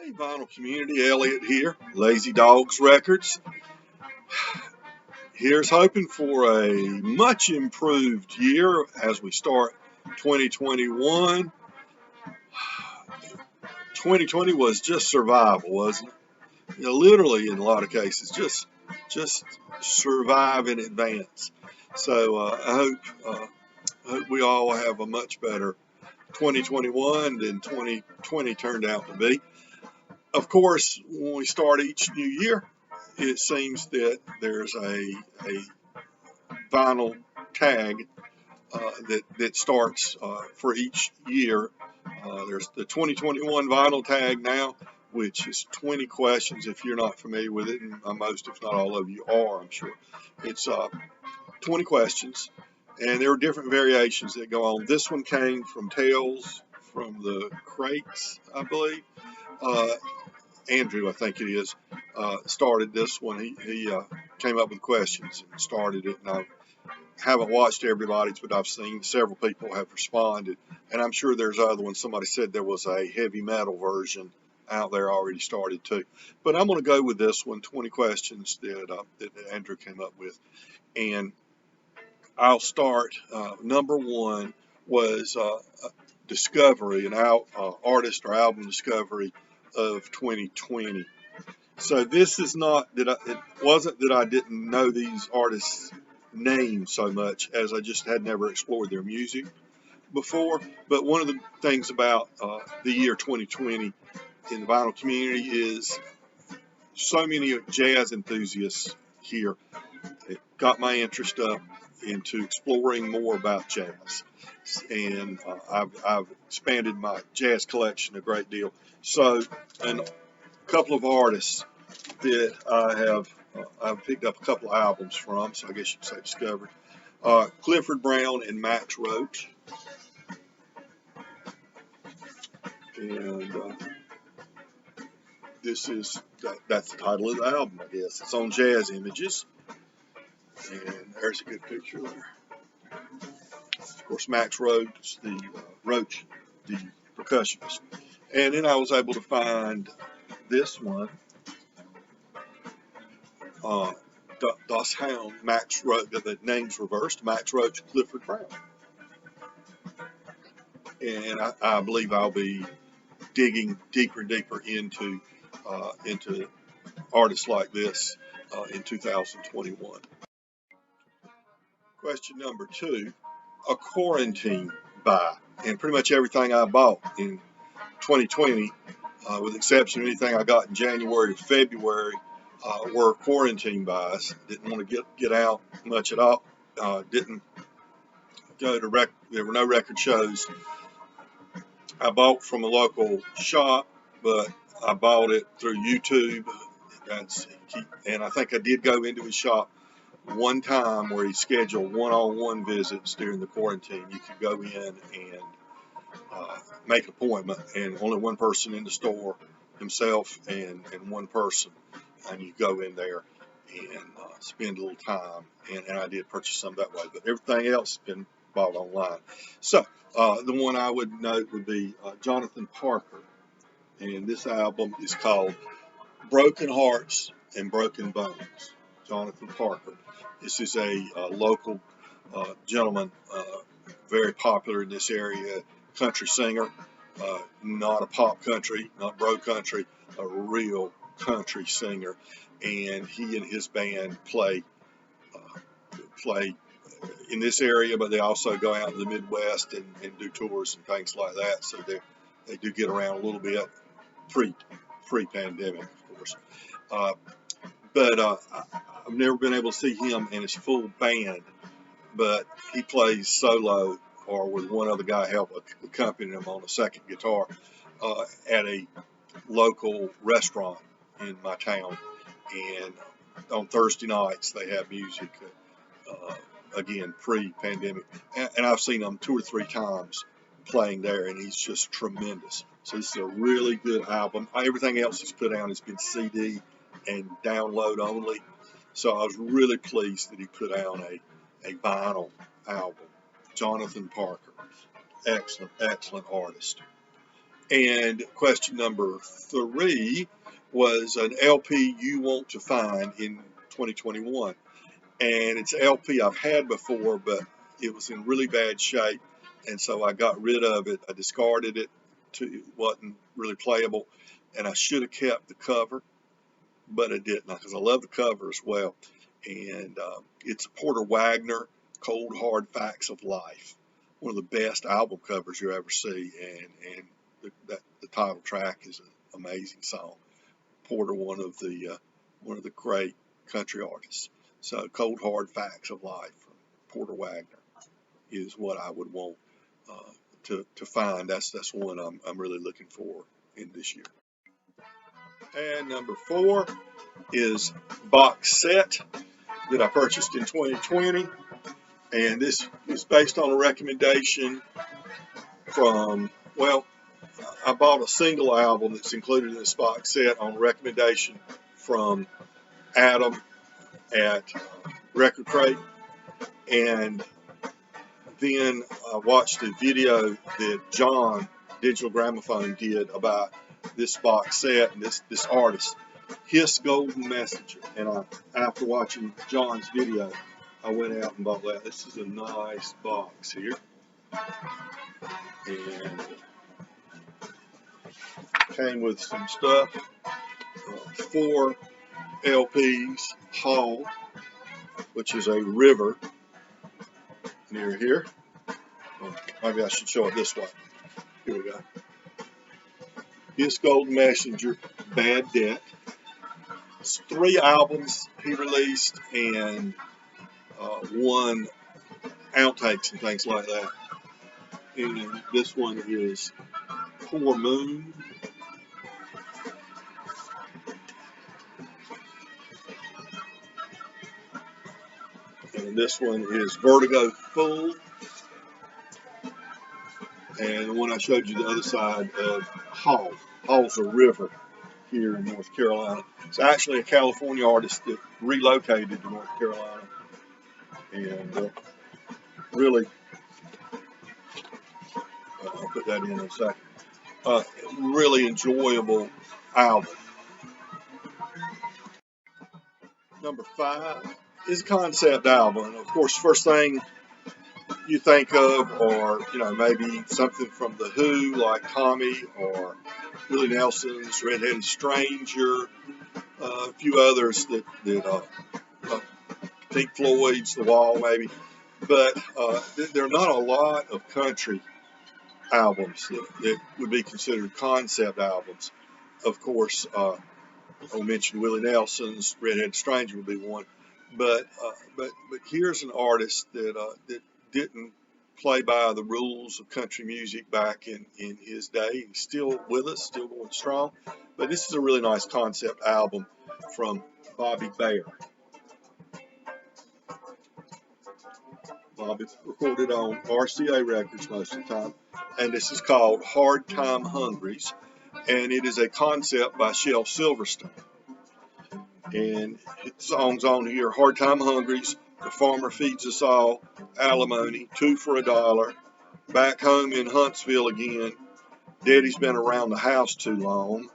Hey, vinyl community, Elliot here, Lazy Dogs Records. Here's hoping for a much improved year as we start 2021. 2020 was just survival, wasn't it? You know, literally in a lot of cases, just survive in advance. So I hope we all have a much better 2021 than 2020 turned out to be. Of course, when we start each new year, it seems that there's a vinyl tag that starts for each year. There's the 2021 vinyl tag now, which is 20 questions. If you're not familiar with it, and most, if not all of you are, I'm sure. It's 20 questions, and there are different variations that go on. This one came from Tales from the Crates, I believe. Andrew, I think it is, started this one. He came up with questions and started it, and I haven't watched everybody's, but I've seen several people have responded, and I'm sure there's other ones. Somebody said there was a heavy metal version out there already started too, but I'm going to go with this one, 20 questions that Andrew came up with, and I'll start. Number one was discovery, an artist or album discovery of 2020. So this is not that it wasn't that I didn't know these artists' names so much as I just had never explored their music before. But one of the things about the year 2020 in the vinyl community is so many jazz enthusiasts here. It got my interest up into exploring more about jazz, and I've expanded my jazz collection a great deal. So, and a couple of artists that I've picked up a couple of albums from, so I guess you could say discovered. Clifford Brown and Max Roach, and that's the title of the album, I guess. It's on Jazz Images, and there's a good picture there. Of course, Max Roach, the percussionist. And then I was able to find this one, Das Hound, Max Roach, the name's reversed, Max Roach, Clifford Brown. And I believe I'll be digging deeper and deeper into artists like this in 2021. Question number two, a quarantine buy. And pretty much everything I bought in 2020, with the exception of anything I got in January to February, were quarantine buys. Didn't want to get out much at all. Didn't go to there were no record shows. I bought from a local shop, but I bought it through YouTube. And I think I did go into his shop one time where he scheduled one-on-one visits during the quarantine. You could go in and make an appointment, and only one person in the store, himself and one person, and you go in there and spend a little time, and I did purchase some that way, but everything else has been bought online. So the one I would note would be Jonathan Parker, and this album is called Broken Hearts and Broken Bones. Jonathan Parker. This is a local gentleman, very popular in this area, country singer, not a pop country, not bro country, a real country singer, and he and his band play in this area, but they also go out in the Midwest and do tours and things like that. So they do get around a little bit pre-pandemic, of course. But I've never been able to see him in his full band, but he plays solo or with one other guy help accompany him on a second guitar at a local restaurant in my town. And on Thursday nights they have music, again, pre-pandemic. And I've seen him 2 or 3 times playing there, and he's just tremendous. So this is a really good album. Everything else he's put out has been CD and download only. So I was really pleased that he put out a vinyl album. Jonathan Parker, excellent artist. And question number 3 was an LP you want to find in 2021. And it's an LP I've had before, but it was in really bad shape. And so I got rid of it. I discarded it. It wasn't really playable. And I should have kept the cover, but I didn't, because I love the cover as well. And it's Porter Wagoner, Cold Hard Facts of Life. One of the best album covers you ever see. And the title track is an amazing song. Porter, one of the great country artists. So Cold Hard Facts of Life from Porter Wagoner is what I would want to find. That's one I'm really looking for in this year. And number 4 is box set that I purchased in 2020, and this is based on a recommendation from, well, I bought a single album that's included in this box set on recommendation from Adam at Record Crate, and then I watched a video that John Digital Gramophone did about this box set and this artist, His Golden Messenger. And after watching John's video, I went out and bought that. This is a nice box here, and came with some stuff. 4 LPs, Hall, which is a river near here. Well, maybe I should show it this way. Here we go. His Golden Messenger, Bad Debt. It's 3 albums he released, and 1 outtakes and things like that. And this one is Poor Moon. And this one is Vertigo Full. And the one I showed you the other side of Hall. Hall's a river here in North Carolina. It's actually a California artist that relocated to North Carolina. And really, I'll put that in a second. Really enjoyable album. Number 5 is a concept album. And of course, first thing you think of, or maybe something from The Who, like Tommy, or Willie Nelson's Red-Headed Stranger, a few others that Pink Floyd's The Wall, maybe. But there are not a lot of country albums that would be considered concept albums. Of course, I'll mention Willie Nelson's Red-Headed Stranger would be one. But here's an artist that didn't play by the rules of country music back in his day. He's still with us, still going strong. But this is a really nice concept album from Bobby Bare. Bobby recorded on RCA Records most of the time. And this is called Hard Time Hungries. And it is a concept by Shel Silverstein. And the songs on here: Hard Time Hungries, The Farmer Feeds Us All, Alimony, 2 for $1, Back Home in Huntsville Again, Daddy's Been Around the House Too Long.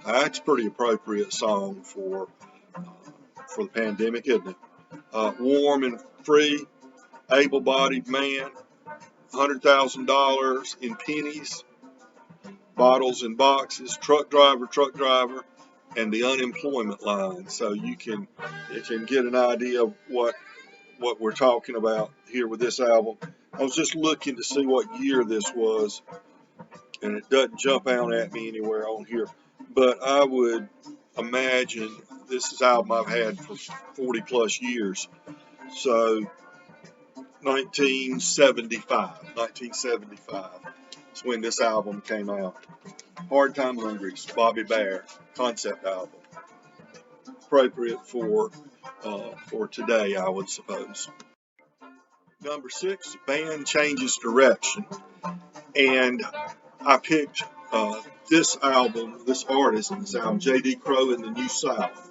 That's a pretty appropriate song for the pandemic, isn't it? Warm and Free, Able-Bodied Man, $100,000 in Pennies, Bottles and Boxes, Truck Driver, and the Unemployment Line. So you can get an idea of what we're talking about here with this album. I was just looking to see what year this was, and it doesn't jump out at me anywhere on here. But I would imagine this is an album I've had for 40 plus years. So 1975 is when this album came out. Hard Time Hungries, Bobby Bare, concept album. Appropriate for today, I would suppose. Number 6, band changes direction. And I picked this album, this artist, and this album, J.D. Crowe and the New South.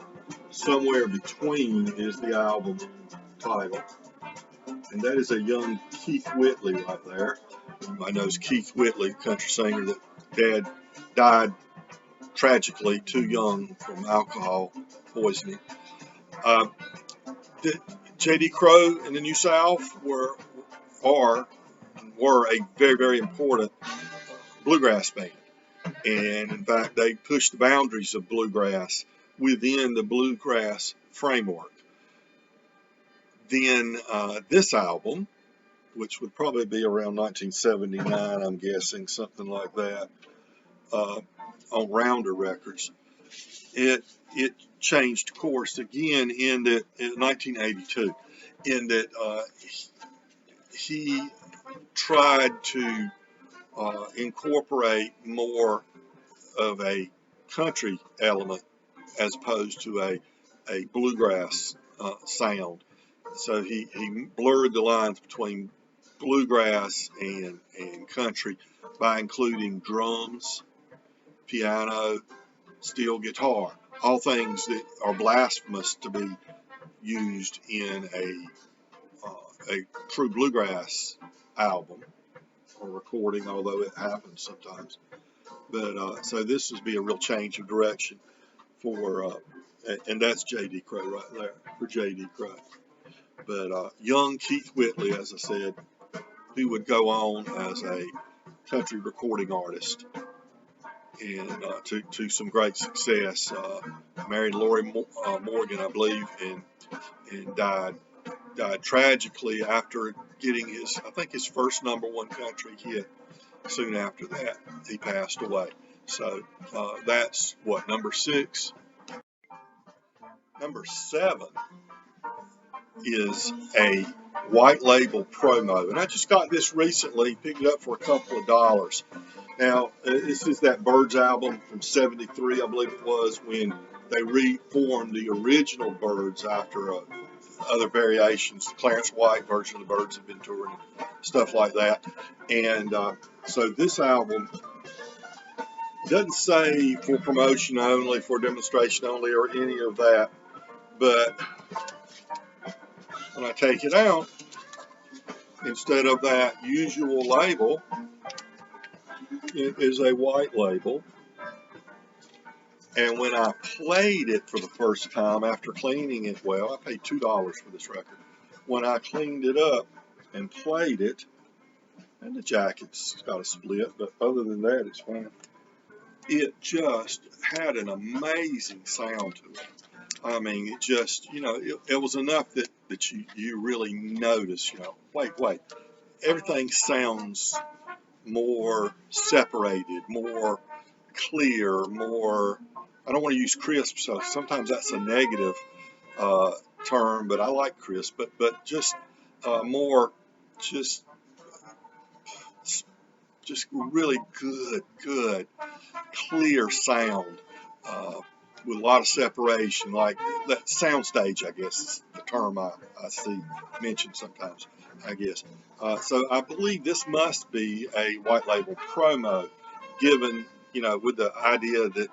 Somewhere Between is the album title. And that is a young Keith Whitley right there. I know it's Keith Whitley, country singer that Dad died tragically too young from alcohol poisoning. J.D. Crowe and the New South were a very, very important bluegrass band. And in fact, they pushed the boundaries of bluegrass within the bluegrass framework. Then this album, which would probably be around 1979, I'm guessing, something like that, on Rounder Records, it changed course again in 1982, in that he tried to incorporate more of a country element as opposed to a bluegrass sound. So he blurred the lines between bluegrass and country by including drums, piano, steel guitar, all things that are blasphemous to be used in a true bluegrass album or recording, although it happens sometimes. But so this would be a real change of direction for, and that's J.D. Crowe right there for J.D. Crowe. But young Keith Whitley, as I said, who would go on as a country recording artist and to some great success. Married Lori Morgan, I believe, and died tragically after getting his first #1 country hit. Soon after that, he passed away. So that's what, number 6. Number 7 is a white label promo, and I just got this recently, picked it up for a couple of dollars. Now, this is that Byrds album from '73, I believe it was, when they reformed the original Byrds after other variations. The Clarence White version of the Byrds had been touring, stuff like that. And so this album doesn't say for promotion only, for demonstration only, or any of that. But when I take it out, instead of that usual label, it is a white label. And when I played it for the first time, after cleaning it well, I paid $2 for this record. When I cleaned it up and played it, and the jacket's got a split, but other than that, it's fine. It just had an amazing sound to it. I mean, it just, it was enough that you really notice, wait, everything sounds more separated, more clear, more, I don't want to use crisp, so sometimes that's a negative term, but I like crisp, but just more, just really good, clear sound with a lot of separation, like that soundstage, I guess is the term I see mentioned sometimes, I guess. So I believe this must be a white label promo, given, with the idea that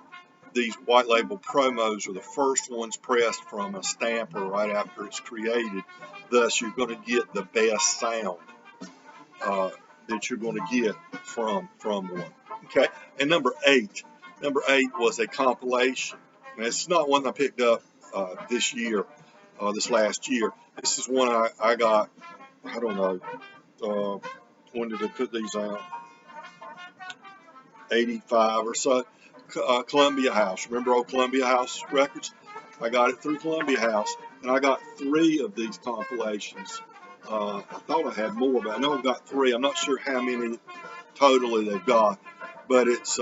these white label promos are the first ones pressed from a stamper right after it's created. Thus, you're going to get the best sound that you're going to get from one. Okay, and number eight was a compilation. Now, it's not one I picked up this last year. This is one I got, I don't know, when did they put these out? 85 or so. Columbia House. Remember old Columbia House records? I got it through Columbia House, and I got 3 of these compilations. I thought I had more, but I know I've got 3. I'm not sure how many totally they've got, but it's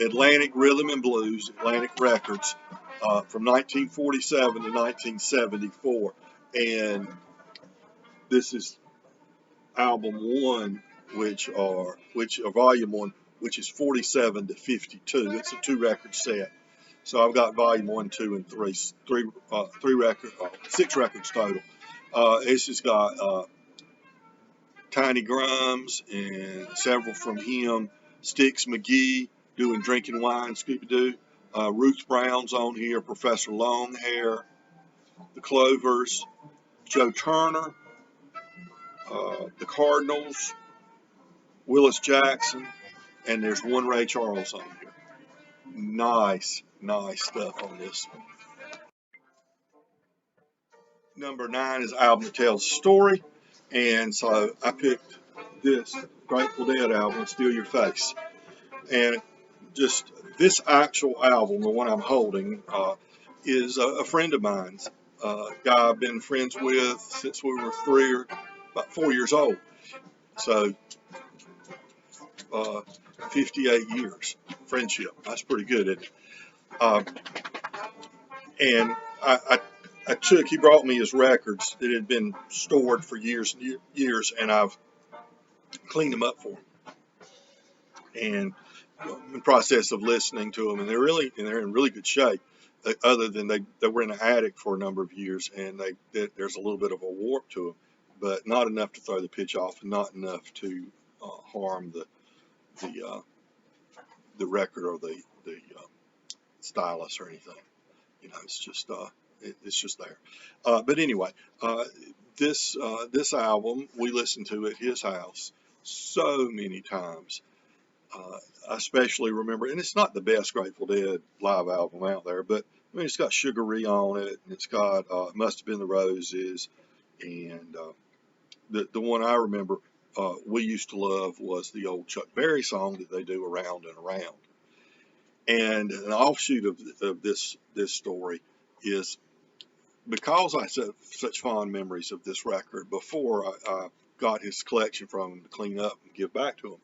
Atlantic Rhythm and Blues, Atlantic Records, from 1947 to 1974, and this is album 1, which are volume 1, which is 47 to 52. It's a 2-record set. So I've got volume 1, 2, and 3, 6 records total. This has got Tiny Grimes and several from him. Sticks McGee doing Drinking Wine, Scooby-Doo. Ruth Brown's on here, Professor Longhair, the Clovers, Joe Turner, the Cardinals, Willis Jackson, and there's one Ray Charles on here. Nice stuff on this one. Number 9 is an album that tells a story, and so I picked this Grateful Dead album, Steal Your Face. And just this actual album, the one I'm holding, is a friend of mine's, guy I've been friends with since we were about 4 years old. So 58 years friendship. That's pretty good, isn't it? And he brought me his records that had been stored for years and years, and I've cleaned them up for him. And I'm in the process of listening to them, and they're in really good shape. Other than they were in an attic for a number of years, and there's a little bit of a warp to them, but not enough to throw the pitch off, and not enough to harm the record or the stylus or anything. It's just there. But anyway, this album we listened to at his house so many times. I especially remember, and it's not the best Grateful Dead live album out there, but I mean, it's got Sugar Ree on it, and it's got Must Have Been the Roses, and the one I remember we used to love was the old Chuck Berry song that they do, Around and Around. And an offshoot of this story is, because I have such fond memories of this record before I got his collection from him to clean up and give back to him.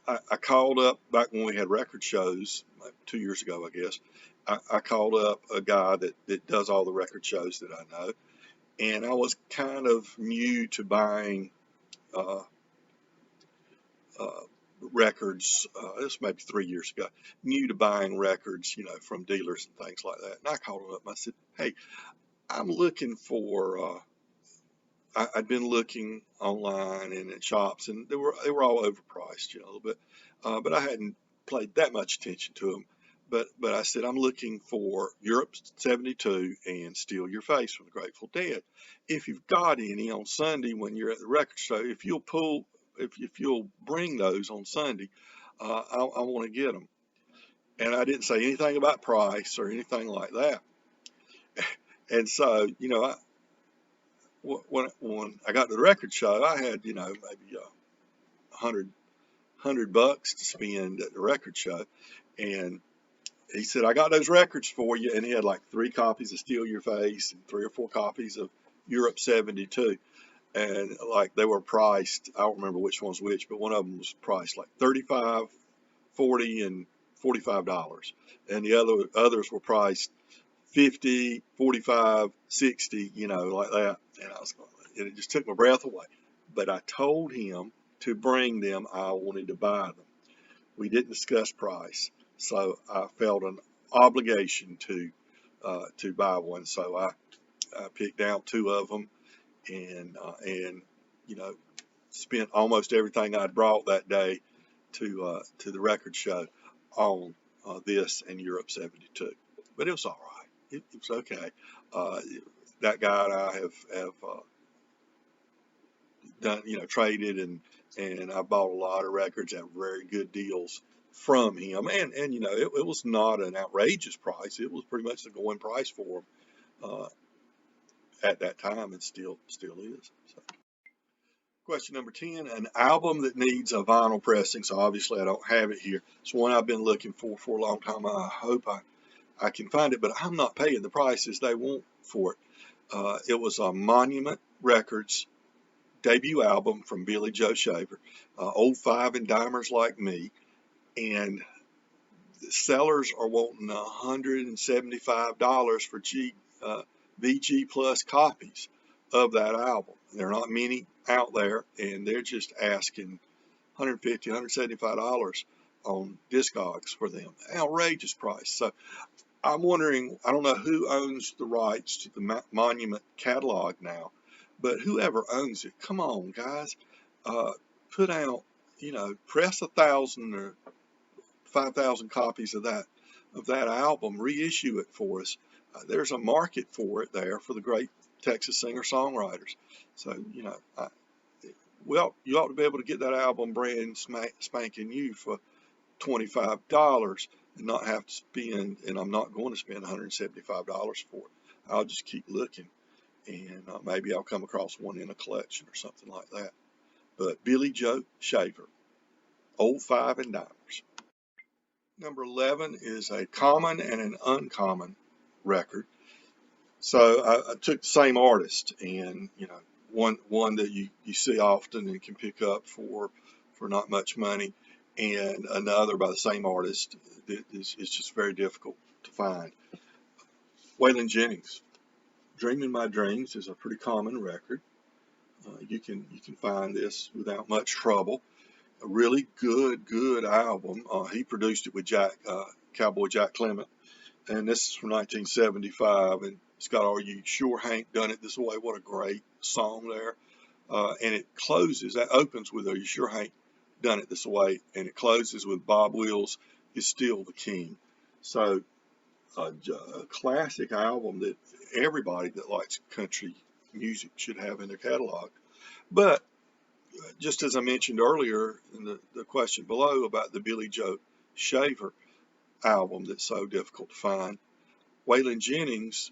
I called up back when we had record shows, like 2 years ago, I guess. I called up a guy that does all the record shows that I know, and I was kind of new to buying records. This may be 3 years ago. New to buying records, from dealers and things like that. And I called him up and I said, "Hey, I'm looking for." I'd been looking online and in shops, and they were all overpriced, a little bit, but I hadn't paid that much attention to them. But I said, I'm looking for Europe 72 and Steal Your Face from the Grateful Dead. If you've got any on Sunday when you're at the record store, if you'll bring those on Sunday, I want to get them. And I didn't say anything about price or anything like that. And so, when I got to the record show, I had, maybe $100 to spend at the record show. And he said, I got those records for you. And he had like 3 copies of Steal Your Face and 3 or 4 copies of Europe 72. And like they were priced, I don't remember which one's which, but one of them was priced like $35, $40, and $45. And the others were priced $50, $45, $60, like that. And it just took my breath away. But I told him to bring them. I wanted to buy them. We didn't discuss price, so I felt an obligation to buy one. So I picked out 2 of them, and spent almost everything I'd brought that day to the record show on this and Europe 72. But it was all right. It was okay. That guy and I have done, traded, and I bought a lot of records at very good deals from him. And it was not an outrageous price. It was pretty much the going price for him at that time, and still is. So. Question number 10, an album that needs a vinyl pressing. So obviously I don't have it here. It's one I've been looking for a long time. I hope I can find it, but I'm not paying the prices they want for it. It was a Monument Records debut album from Billy Joe Shaver, old 5 and dimers like me, and the sellers are wanting $175 for VG plus copies of that album. There are not many out there, and they're just asking $150, $175 on Discogs for them. Outrageous price. So I'm wondering, I don't know who owns the rights to the Monument catalog now, but whoever owns it, come on, guys, put out, press 1,000 or 5,000 copies of that album, reissue it for us. There's a market for it there for the great Texas singer-songwriters. So, Well, you ought to be able to get that album brand spanking new for $25 and not have to spend, and I'm not going to spend $175 for it. I'll just keep looking, and maybe I'll come across one in a collection or something like that. But Billy Joe Shaver, Old Five and Dimers. Number 11 is a common and an uncommon record. So I took the same artist, and one that you see often and can pick up for not much money, and another by the same artist that is just very difficult to find. Waylon Jennings, "Dreaming My Dreams" is a pretty common record. You can find this without much trouble. A really good album. He produced it with Cowboy Jack Clement, and this is from 1975, and it's got "Are You Sure Hank Done It This Way?" What a great song there. And it opens with "Are You Sure Hank Done It This Way?" and it closes with "Bob Wills Is Still the King." So a classic album that everybody that likes country music should have in their catalog. But just as I mentioned earlier in the question below about the Billy Joe Shaver album that's so difficult to find, Waylon Jennings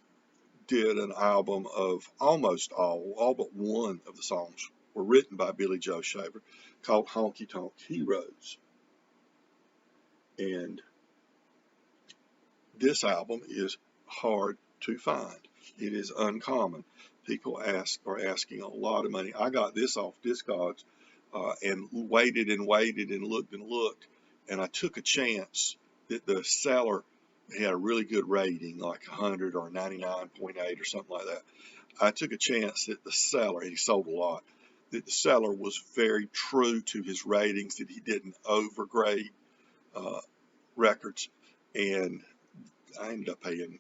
did an album of almost all but one of the songs were written by Billy Joe Shaver, called Honky Tonk Heroes. And this album is hard to find. It is uncommon. People are asking a lot of money. I got this off Discogs and waited and waited and looked, and I took a chance that the seller had a really good rating, like 100 or 99.8 or something like that. I took a chance that the seller, and he sold a lot, that the seller was very true to his ratings, that he didn't overgrade records, and I ended up paying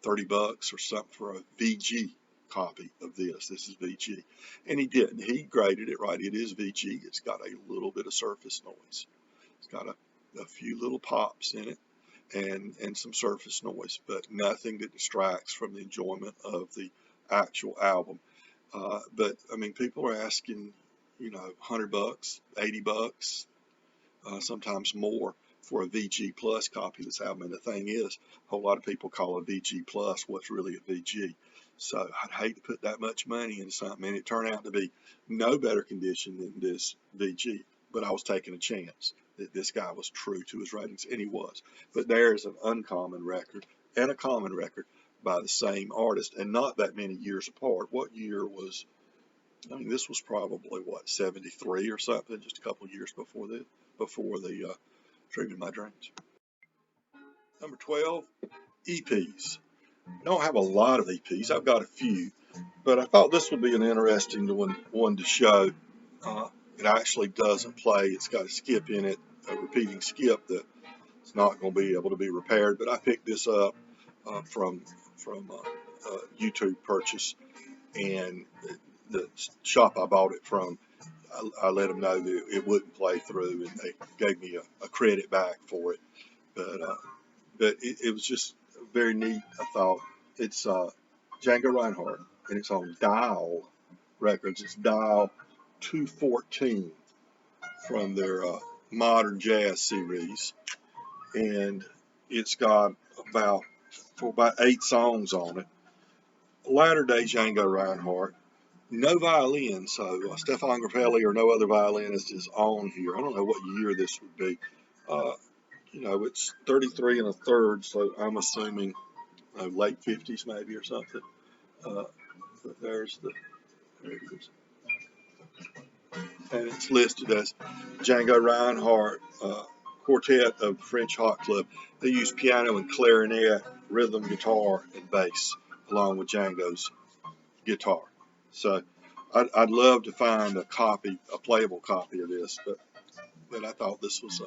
$30 or something for a VG copy of this. This is VG, and he didn't. He graded it right. It is VG. It's got a little bit of surface noise. It's got a few little pops in it, and some surface noise, but nothing that distracts from the enjoyment of the actual album. But I mean, people are asking, $100, $80, sometimes more for a VG Plus copy of this album. And the thing is, a whole lot of people call a VG Plus what's really a VG. So I'd hate to put that much money into something, and it turned out to be no better condition than this VG. But I was taking a chance that this guy was true to his ratings, and he was. But there's an uncommon record and a common record by the same artist, and not that many years apart. What year was, this was probably, 73 or something, just a couple of years before the Dreaming My Dreams. Number 12, EPs. I don't have a lot of EPs. I've got a few, but I thought this would be an interesting one to show. It actually doesn't play. It's got a skip in it, a repeating skip that it's not going to be able to be repaired. But I picked this up from YouTube purchase, and the shop I bought it from, I let them know that it wouldn't play through, and they gave me a credit back for it. But it was just very neat, I thought. It's Django Reinhardt, and it's on Dawg Records. It's Dial 214 from their modern jazz series, and it's got about 8 songs on it. Latter day Django Reinhardt. No violin, so Stefan Grappelli or no other violinist is on here. I don't know what year this would be. It's 33 1/3, so I'm assuming late 50s maybe or something. But there it is. And it's listed as Django Reinhardt Quartet of French Hot Club. They use piano and clarinet, rhythm guitar, and bass, along with Django's guitar. So I'd love to find a playable copy of this, but I thought this was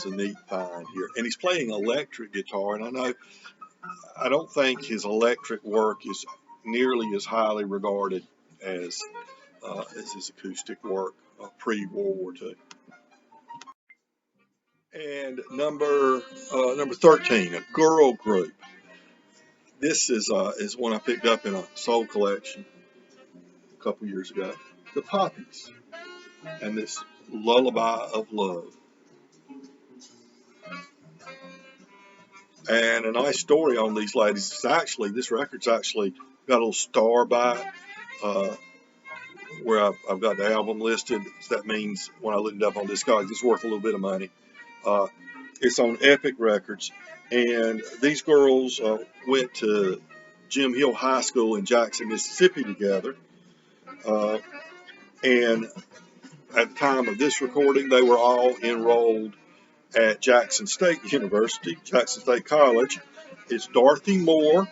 a neat find here. And he's playing electric guitar, and I don't think his electric work is nearly as highly regarded as his acoustic work pre-World War II. And number 13, a girl group. This is one I picked up in a soul collection a couple years ago. the Poppies and this Lullaby of Love. And a nice story on these ladies is actually, this record's actually got a little star by it, where I've got the album listed. So that means when I looked it up on Discogs, it's worth a little bit of money. It's on Epic Records. And these girls went to Jim Hill High School in Jackson, Mississippi together. And at the time of this recording, they were all enrolled at Jackson State University, Jackson State College. It's Dorothy Moore,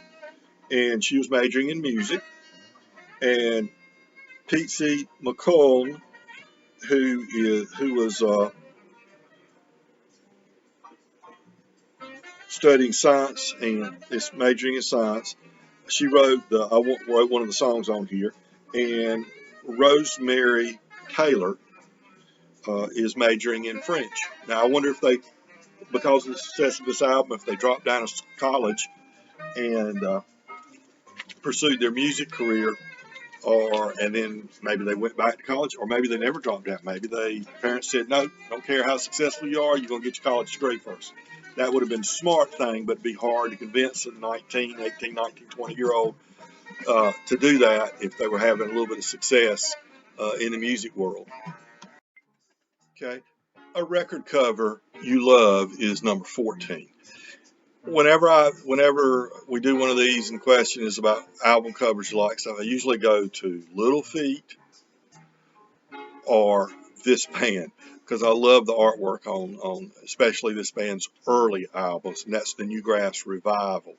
and she was majoring in music. And Pete C. McCullen, who was studying science and is majoring in science. She wrote one of the songs on here, and Rosemary Taylor is majoring in French. Now I wonder if they, because of the success of this album, if they dropped down to college and pursued their music career, and then maybe they went back to college, or maybe they never dropped out. Maybe parents said, no, don't care how successful you are, you're going to get your college degree first. That would have been a smart thing, but it'd be hard to convince a 18, 19, 20-year-old to do that if they were having a little bit of success in the music world. Okay, a record cover you love is number 14. Whenever we do one of these and question is about album covers you like, so I usually go to Little Feat or this band, because I love the artwork on especially this band's early albums, and that's the Newgrass Revival.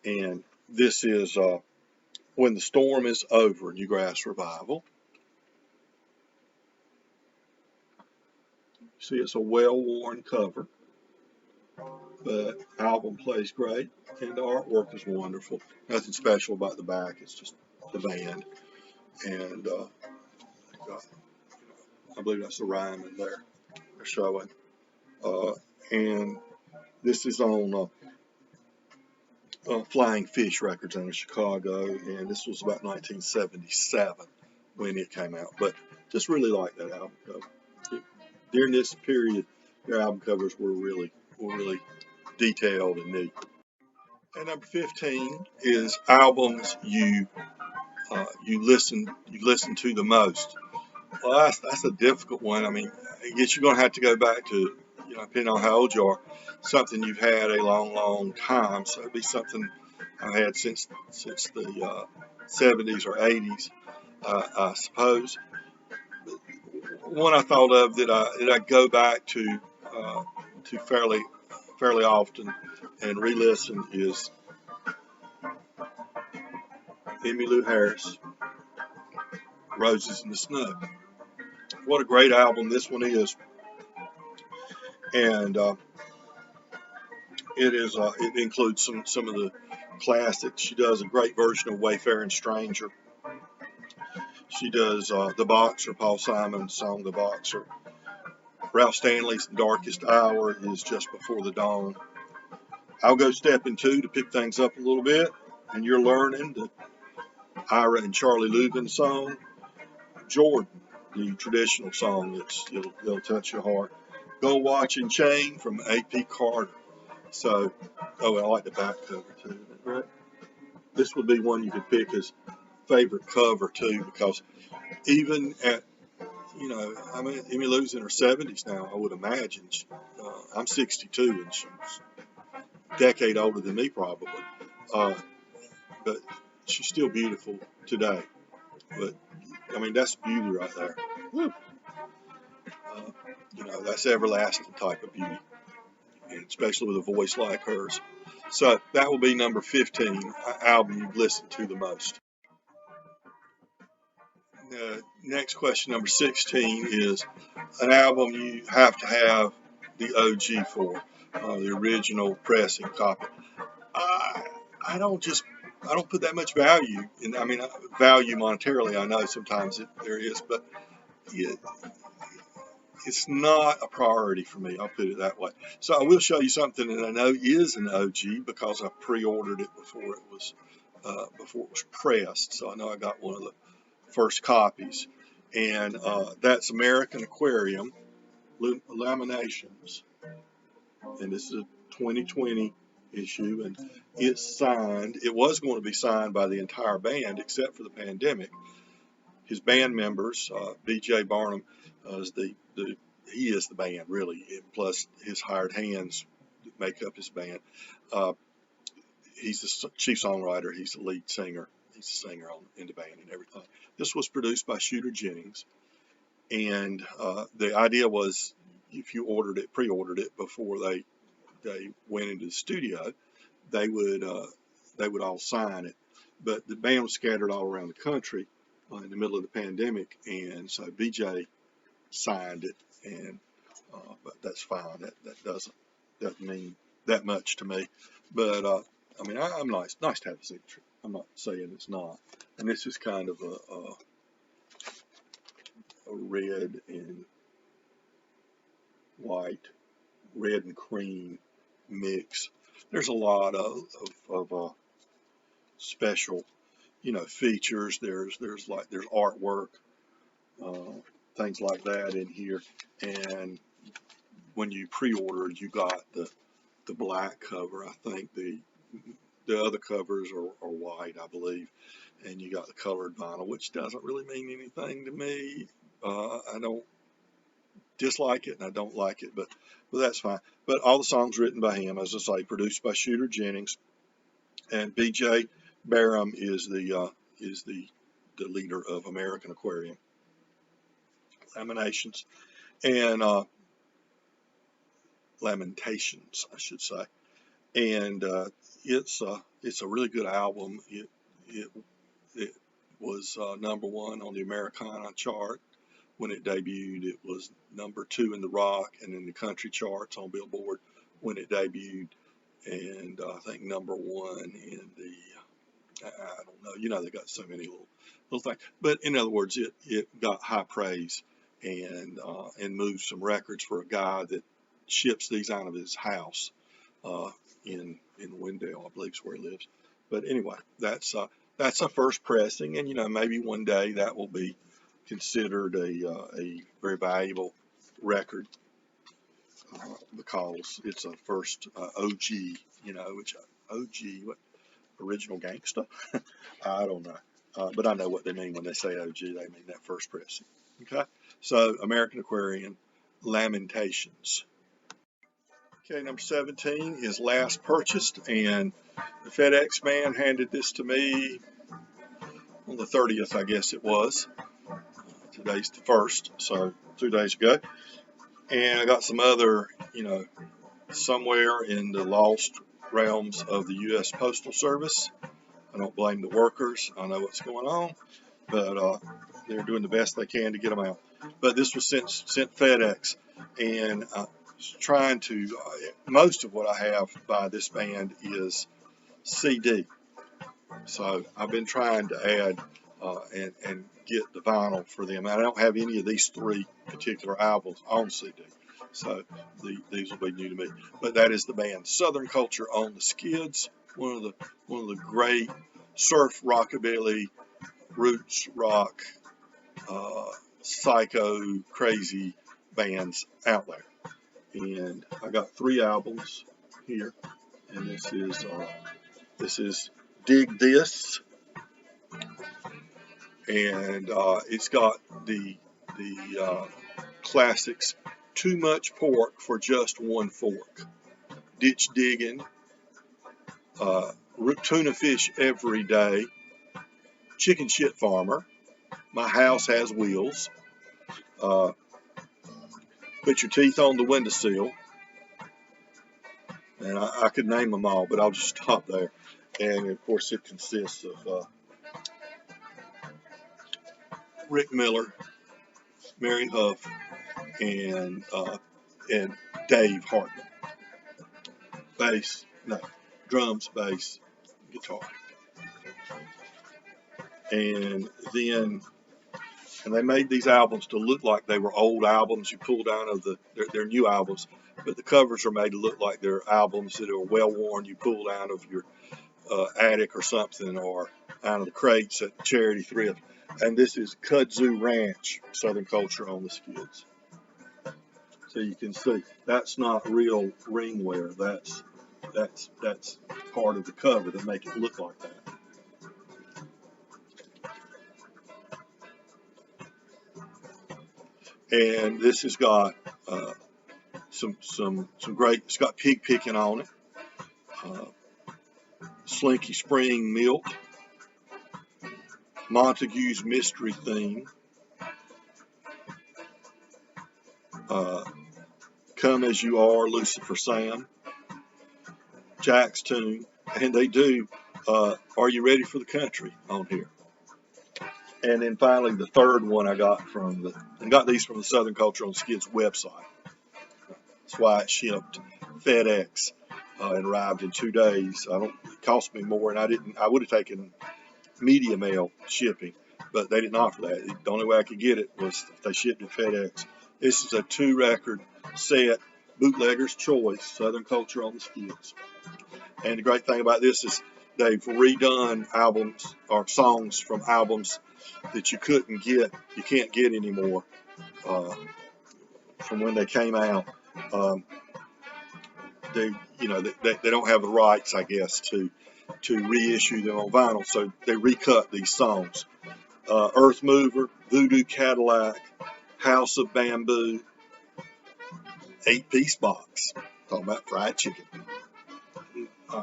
And this is When the Storm is Over, Newgrass Revival. See, it's a well-worn cover, but album plays great, and the artwork is wonderful. Nothing special about the back, it's just the band. And I believe that's the rhyme in there they're showing. And this is on Flying Fish Records out of Chicago, and this was about 1977 when it came out. But just really like that album cover. During this period, their album covers were really detailed and neat. And number 15 is albums you listen to the most. Well, that's a difficult one. I mean, I guess you're going to have to go back to, depending on how old you are, something you've had a long time. So it'd be something I had since the 70s or 80s, I suppose. One I thought of that I go back to fairly often and re-listen is Emmylou Harris, Roses in the Snow. What a great album this one is. And it includes some of the classics. She does a great version of Wayfaring Stranger. She does The Boxer, Paul Simon's song The Boxer. Ralph Stanley's The Darkest Hour is Just Before the Dawn. I'll go step into to pick things up a little bit, and you're learning the Ira and Charlie Logan song, Jordan, the traditional song it'll touch your heart. Go Watch and Chain from A.P. Carter. So, I like the back cover too. Right? This would be one you could pick as favorite cover too, because even at, Emmylou's in her 70s now, I would imagine. I'm 62 and she's a decade older than me probably. But she's still beautiful today. But, that's beauty right there. Woo. That's everlasting type of beauty, and especially with a voice like hers. So that will be number 15, album you've listened to the most. Next question, number 16, is an album you have to have the OG for, the original pressing copy. I don't put that much value in. Value monetarily, I know sometimes there is, but it's not a priority for me. I'll put it that way. So I will show you something that I know is an OG because I pre-ordered it before it was pressed. So I know I got one of the first copies. And that's American Aquarium, Lamentations. And this is a 2020 issue, and it's signed. It was going to be signed by the entire band except for the pandemic. His band members, B.J. Barnum, he is the band really, plus his hired hands that make up his band. He's the chief songwriter. He's the lead singer. He's the singer in the band and everything. This was produced by Shooter Jennings, and the idea was if you pre-ordered it before they went into the studio, they would all sign it. But the band was scattered all around the country in the middle of the pandemic, and so BJ signed it, and but that's fine. That doesn't mean that much to me. But I mean, I'm nice to have a signature. I'm not saying it's not. And this is kind of a red and white, red and cream mix. There's a lot of special, features. There's artwork, things like that in here. And when you pre-ordered, you got the black cover. I think the other covers are white, I believe, and you got the colored vinyl, which doesn't really mean anything to me. I don't dislike it and I don't like it, but that's fine. But all the songs written by him, as I say, produced by Shooter Jennings, and B.J. Barnum is the leader of American Aquarium, Lamentations, and Lamentations, I should say. And it's a really good album. It was #1 on the Americana chart when it debuted. It was #2 in the rock and in the country charts on Billboard when it debuted, and I think #1 in the, I don't know, they got so many little things. But in other words, it got high praise and moved some records for a guy that ships these out of his house in Wendell, I believe is where he lives. But anyway, that's a first pressing, and maybe one day that will be considered a very valuable record because it's a first OG, which OG, what, original gangsta? I don't know, but I know what they mean when they say OG. They mean that first pressing. Okay, so American Aquarium, Lamentations. Okay, number 17 is Last Purchased, and the FedEx man handed this to me on the 30th, I guess it was. Today's the 1st, so 2 days ago. And I got some other, somewhere in the lost realms of the U.S. Postal Service. I don't blame the workers. I know what's going on, but they're doing the best they can to get them out. But this was sent FedEx, and trying to, most of what I have by this band is CD. So I've been trying to add and get the vinyl for them. I don't have any of these 3 particular albums on CD, so these will be new to me. But that is the band Southern Culture on the Skids, one of the great surf rockabilly, roots rock, psycho crazy bands out there. And I got 3 albums here, and this is Dig This, and it's got the classics: Too Much Pork for Just One Fork, Ditch Digging, Tuna Fish Every Day, Chicken Shit Farmer, My House Has Wheels, Put Your Teeth on the Windowsill, and I could name them all, but I'll just stop there. And of course it consists of Rick Miller, Mary Huff, and Dave Hartman. Drums, bass, guitar. And they made these albums to look like they were old albums you pulled out of their new albums, but the covers are made to look like they're albums that are well worn, you pulled out of your attic or something, or out of the crates at the charity thrift. And this is Kudzu Ranch, Southern Culture on the Skids. So you can see that's not real ring wear. That's part of the cover to make it look like that. And this has got some great. It's got pig picking on it. Slinky Spring milk. Montague's mystery theme. Come as you are, Lucifer Sam. Jack's tune, and they do. Are you ready for the country on here? And then finally, the third one I got these from the Southern Culture on Skids website. That's why it shipped FedEx and arrived in 2 days. It cost me more, and I would have taken media mail shipping, but they didn't offer that. The only way I could get it was if they shipped it FedEx. This is a 2-record set, bootlegger's choice, Southern Culture on the Skids. And the great thing about this is they've redone albums or songs from albums that you can't get anymore from when they came out. They don't have the rights, I guess, to reissue them on vinyl, so they recut these songs. Earth Mover, Voodoo Cadillac, House of Bamboo, 8-piece box, talking about fried chicken.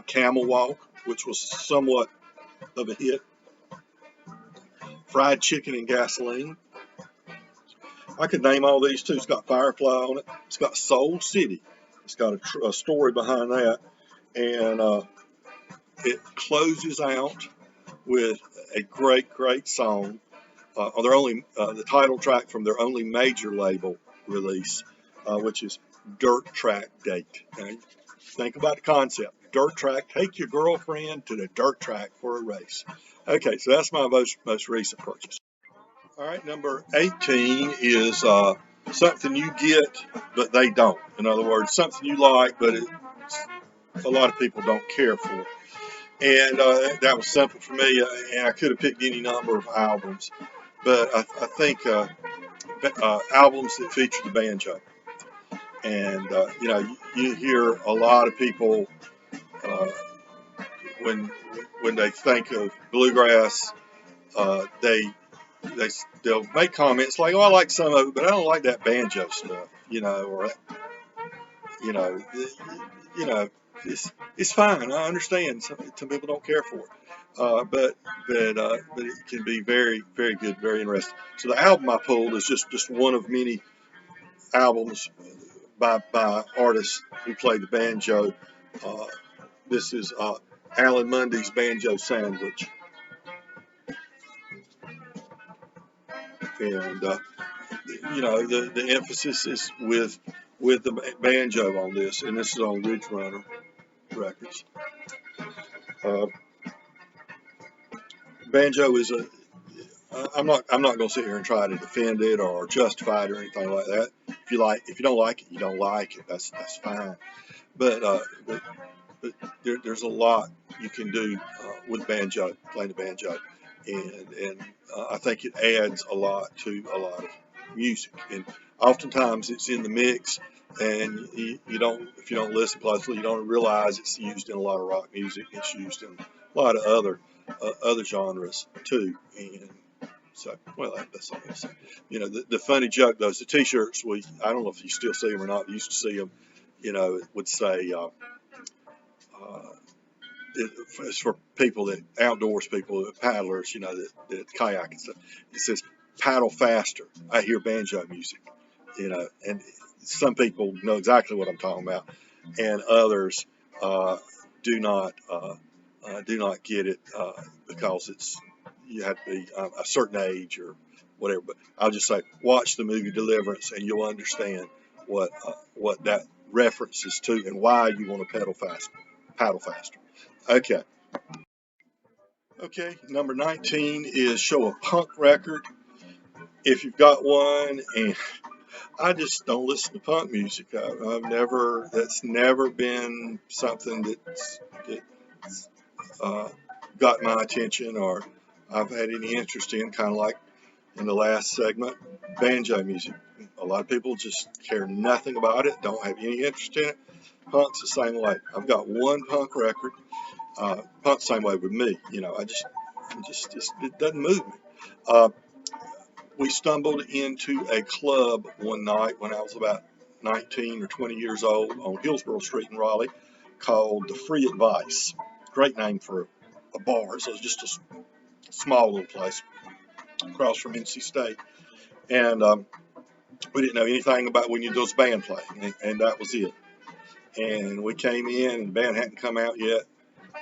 Camel Walk, which was somewhat of a hit. Fried Chicken and Gasoline. I could name all these too. It's got Firefly on it. It's got Soul City. It's got a story behind that. And it closes out with a great song. The title track from their only major label release, which is Dirt Track Date. Okay? Think about the concept. Dirt track, take your girlfriend to the dirt track for a race. Okay, so that's my most recent purchase. All right, number 18 is something you get, but they don't. In other words, something you like, but a lot of people don't care for. And that was simple for me, and I could have picked any number of albums, but I think albums that feature the banjo. And, you hear a lot of people when they think of bluegrass, they'll make comments like, "Oh, I like some of it, but I don't like that banjo stuff," or it's fine. I understand some people don't care for it, but it can be very, very good, very interesting. So the album I pulled is just one of many albums by artists who play the banjo. This is Alan Mundy's Banjo Sandwich. And the emphasis is with the banjo on this, and this is on Ridge Runner Records. Banjo is I'm not going to sit here and try to defend it or justify it or anything like that. If you don't like it, you don't like it. That's fine. But there's a lot you can do with banjo, playing the banjo, and I think it adds a lot to a lot of music. And oftentimes it's in the mix, and if you don't listen closely, you don't realize it's used in a lot of rock music. It's used in a lot of other genres too. And so, that's all I'm saying. The funny joke, those the T-shirts, I don't know if you still see them or not. You used to see them. It would say. It's for people outdoors people, paddlers, that kayak and stuff. It says, "Paddle faster. I hear banjo music," and some people know exactly what I'm talking about, and others do not get it because you have to be a certain age or whatever. But I'll just say, watch the movie Deliverance, and you'll understand what that references to and why you want to paddle faster. Okay, number 19 is show a punk record. If you've got one, and I just don't listen to punk music. That's never been something that's got my attention or I've had any interest in, kind of like in the last segment, banjo music. A lot of people just care nothing about it, don't have any interest in it. Punk's the same way. I've got one punk record. Punk's the same way with me. You know, it doesn't move me. Uh, we stumbled into a club one night when I was about 19 or 20 years old on Hillsborough Street in Raleigh called the Free Advice. Great name for a bar. So it was just a small little place across from NC State. And we didn't know anything about when you do this band play, and that was it. And we came in, and the band hadn't come out yet.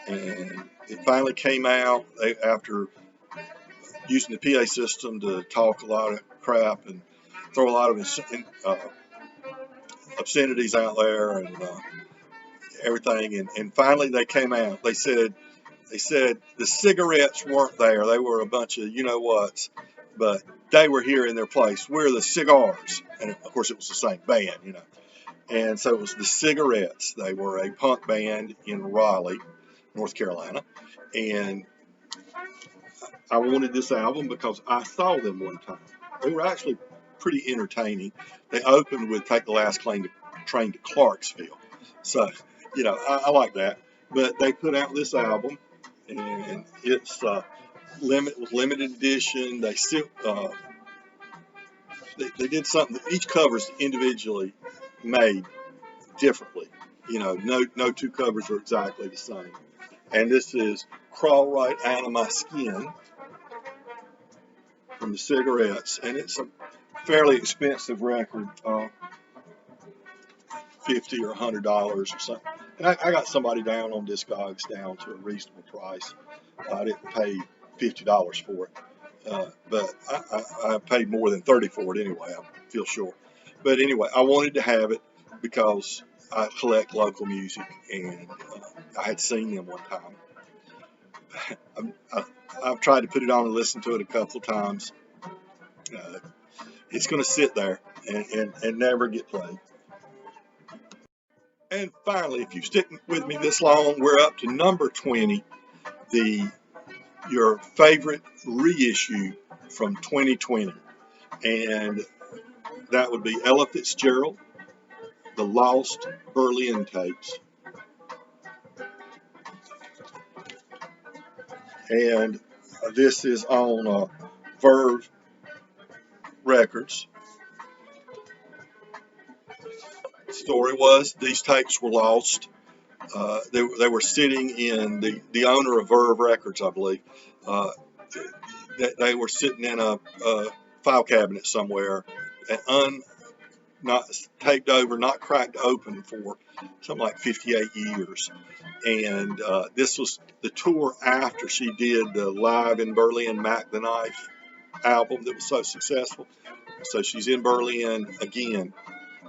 And it finally came out after using the PA system to talk a lot of crap and throw a lot of obscenities out there and everything. And finally they came out. They said the cigarettes weren't there. They were a bunch of you know whats, but they were here in their place. We're the cigars. And of course it was the same band, you know. And so it was the Cigarettes. They were a punk band in Raleigh, North Carolina. And I wanted this album because I saw them one time. They were actually pretty entertaining. They opened with Take the Last Train to Clarksville. So, you know, I like that. But they put out this album, and it's limited edition. They still they did something. Each cover's individually made differently. You know, no two covers are exactly the same. And this is Crawl Right Out of My Skin from the Cigarettes, and it's a fairly expensive record, $50 or $100 or something. And I got somebody down on Discogs down to a reasonable price. I didn't pay $50 for it, but I paid more than $30 for it anyway. I feel sure. But anyway, I wanted to have it because I collect local music, and I had seen them one time. I've tried to put it on and listen to it a couple of times. It's going to sit there and never get played. And finally, if you stick with me this long, we're up to number 20, your favorite reissue from 2020. And that would be Ella Fitzgerald, The Lost Berlin Tapes. And this is on Verve Records. The story was these tapes were lost. They were sitting in the owner of Verve Records, I believe. They were sitting in a file cabinet somewhere, and not taped over, not cracked open for something like 58 years. And this was the tour after she did the Live in Berlin Mac the Knife album that was so successful. So she's in Berlin again,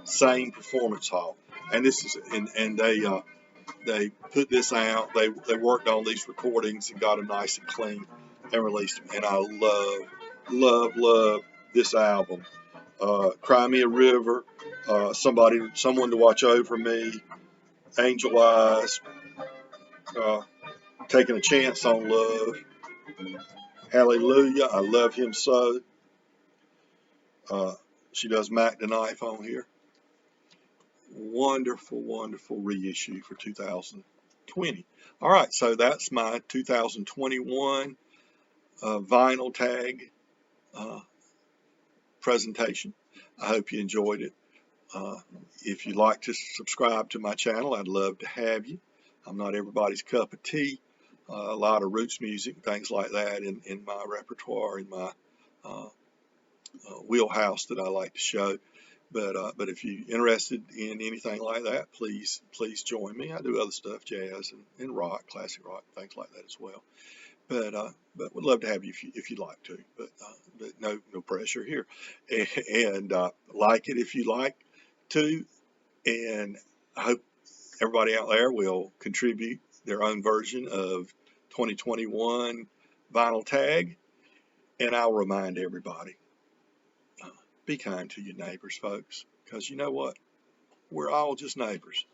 same performance hall. And this is and they put this out. They worked on these recordings and got them nice and clean and released them. And I love this album. Cry Me a River, Someone to Watch Over Me, Angel Eyes, Taking a Chance on Love, Hallelujah, I Love Him So. She does Mac the Knife on here. Wonderful reissue for 2020. All right, so that's my 2021 vinyl tag presentation. I hope you enjoyed it. If you'd like to subscribe to my channel, I'd love to have you. I'm not everybody's cup of tea. A lot of roots music, things like that in my repertoire, in my wheelhouse that I like to show. But if you're interested in anything like that, please join me. I do other stuff, jazz and rock, classic rock, things like that as well. But would love to have you if you'd like to. But no pressure here. And like it if you like to. And I hope everybody out there will contribute their own version of 2021 vinyl tag. And I'll remind everybody, be kind to your neighbors, folks, because you know what? We're all just neighbors.